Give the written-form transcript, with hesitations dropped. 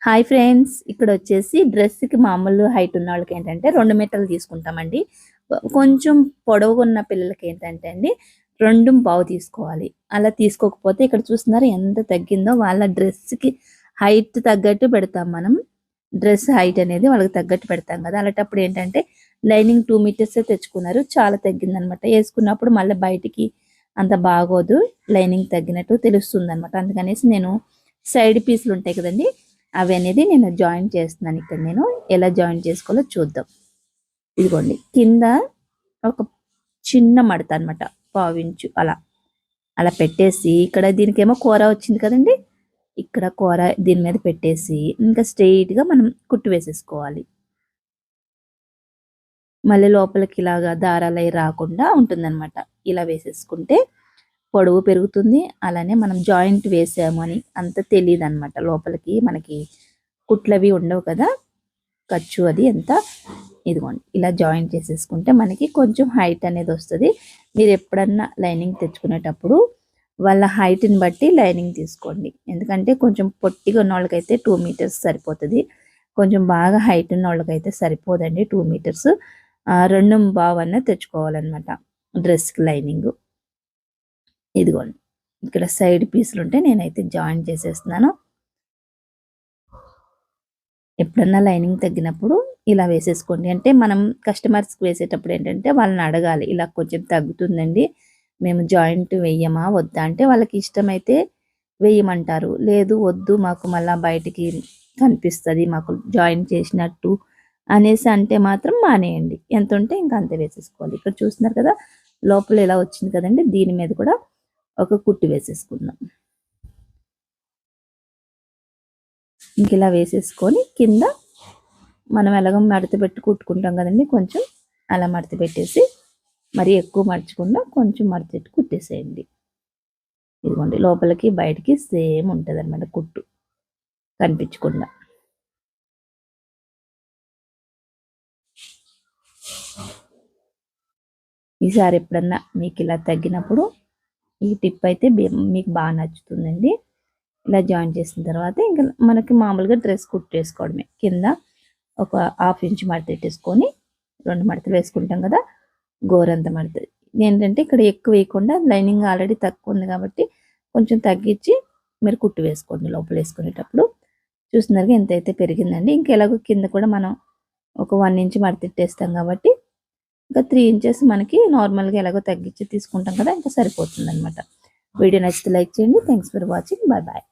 Hi friends, ఇక్కడ వచ్చేసి డ్రెస్కి మామూలు హైట్ ఉన్న వాళ్ళకి ఏంటంటే 2 మీటర్లు తీసుకుంటామండి. కొంచెం పొడవుగా ఉన్న పిల్లలకి ఏంటంటే అండి 2.5 తీసుకోవాలి. అలా తీసుకోకపోతే ఇక్కడ చూస్తున్నారు ఎంత తగ్గిందో. వాళ్ళ డ్రెస్కి హైట్ తగ్గట్టు పెడతాం మనం. డ్రెస్ హైట్ అనేది వాళ్ళకి తగ్గట్టు పెడతాం కదా. అలాంటప్పుడు ఏంటంటే లైనింగ్ 2 మీటర్సే తెచ్చుకున్నారు. చాలా తగ్గిందనమాట. వేసుకున్నప్పుడు మళ్ళీ బయటికి అంత బాగోదు. లైనింగ్ తగ్గినట్టు తెలుస్తుంది అనమాట. అందుకనేసి నేను సైడ్ పీసులు ఉంటాయి కదండి, అవి అనేది నేను జాయిన్ చేస్తున్నాను. ఇక్కడ నేను ఎలా జాయిన్ చేసుకోవాలో చూద్దాం. ఇదిగోండి, కింద ఒక చిన్న మడత అనమాట, 1/4 ఇంచు అలా అలా పెట్టేసి, ఇక్కడ దీనికేమో కూర వచ్చింది కదండి, ఇక్కడ కూర దీని మీద పెట్టేసి ఇంకా స్ట్రెయిట్గా మనం కుట్టు వేసేసుకోవాలి. మళ్ళీ లోపలికి ఇలాగా దారాలు అవి రాకుండా ఉంటుందన్నమాట. ఇలా వేసేసుకుంటే పొడవు పెరుగుతుంది. అలానే మనం జాయింట్ వేసాము అని అంత తెలియదు అనమాట. లోపలికి మనకి కుట్లవి ఉండవు కదా, ఖర్చు అది ఎంత. ఇదిగోండి, ఇలా జాయింట్ చేసేసుకుంటే మనకి కొంచెం హైట్ అనేది వస్తుంది. మీరు ఎప్పుడన్నా లైనింగ్ తెచ్చుకునేటప్పుడు వాళ్ళ హైట్ని బట్టి లైనింగ్ తీసుకోండి. ఎందుకంటే కొంచెం పొట్టిగా ఉన్న వాళ్ళకైతే 2 మీటర్స్ సరిపోతుంది. కొంచెం బాగా హైట్ ఉన్న వాళ్ళకైతే సరిపోదండి 2 మీటర్స్. 2.5 తెచ్చుకోవాలన్నమాట డ్రెస్కి లైనింగ్. ఇదిగోండి, ఇక్కడ సైడ్ పీసులు ఉంటే నేనైతే జాయిన్ చేసేస్తున్నాను. ఎప్పుడన్నా లైనింగ్ తగ్గినప్పుడు ఇలా వేసేసుకోండి. అంటే మనం కస్టమర్స్కి వేసేటప్పుడు ఏంటంటే వాళ్ళని అడగాలి, ఇలా కొంచెం తగ్గుతుందండి, మేము జాయింట్ వెయ్యమా వద్దా అంటే వాళ్ళకి ఇష్టమైతే వేయమంటారు. లేదు వద్దు, మాకు మళ్ళీ బయటికి కనిపిస్తుంది, మాకు జాయింట్ చేసినట్టు అనేసి అంటే మాత్రం మానేయండి. ఎంత ఉంటే ఇంకా అంతే వేసేసుకోవాలి. ఇక్కడ చూస్తున్నారు కదా, లోపల ఇలా వచ్చింది కదండి, దీని మీద కూడా ఒక కుట్టు వేసేసుకుందాం. ఇంక ఇలా వేసేసుకొని కింద మనం ఎలాగో మడత పెట్టి కుట్టుకుంటాం కదండి, కొంచెం అలా మడత పెట్టేసి, మరి ఎక్కువ మర్చకుండా కొంచెం మడత పెట్టి కుట్టేసేయండి. ఇదిగోండి, లోపలికి బయటికి సేమ్ ఉంటుంది అనమాట, కుట్టు కనిపించకుండా. ఈసారి ఎప్పుడన్నా మీకు ఇలా తగ్గినప్పుడు ఈ టిప్ అయితే మీకు బాగా నచ్చుతుందండి. ఇలా జాయిన్ చేసిన తర్వాత ఇంకా మనకి మామూలుగా డ్రెస్ కుట్టేసుకోవడమే. కింద ఒక 1/2 ఇంచ్ మడత పెట్టేసుకొని 2 మడతలు వేసుకుంటాం కదా, గోరంత మడత. ఏంటంటే ఇక్కడ ఎక్కువ వేయకుండా, లైనింగ్ ఆల్రెడీ తక్కువ ఉంది కాబట్టి కొంచెం తగ్గించి మీరు కుట్టు వేసుకోండి లోపల వేసుకునేటప్పుడు. చూస్తున్నారుగా ఎంతైతే పెరిగిందండి. ఇంకెలాగో కింద కూడా మనం ఒక 1 ఇంచ్ మడత పెట్టేస్తాం కాబట్టి ఇంకా 3 ఇంచెస్ మనకి నార్మల్గా ఎలాగో తగ్గించి తీసుకుంటాం కదా, ఇంకా సరిపోతుంది అనమాట. వీడియో నచ్చితే లైక్ చేయండి. Thanks for watching. Bye bye.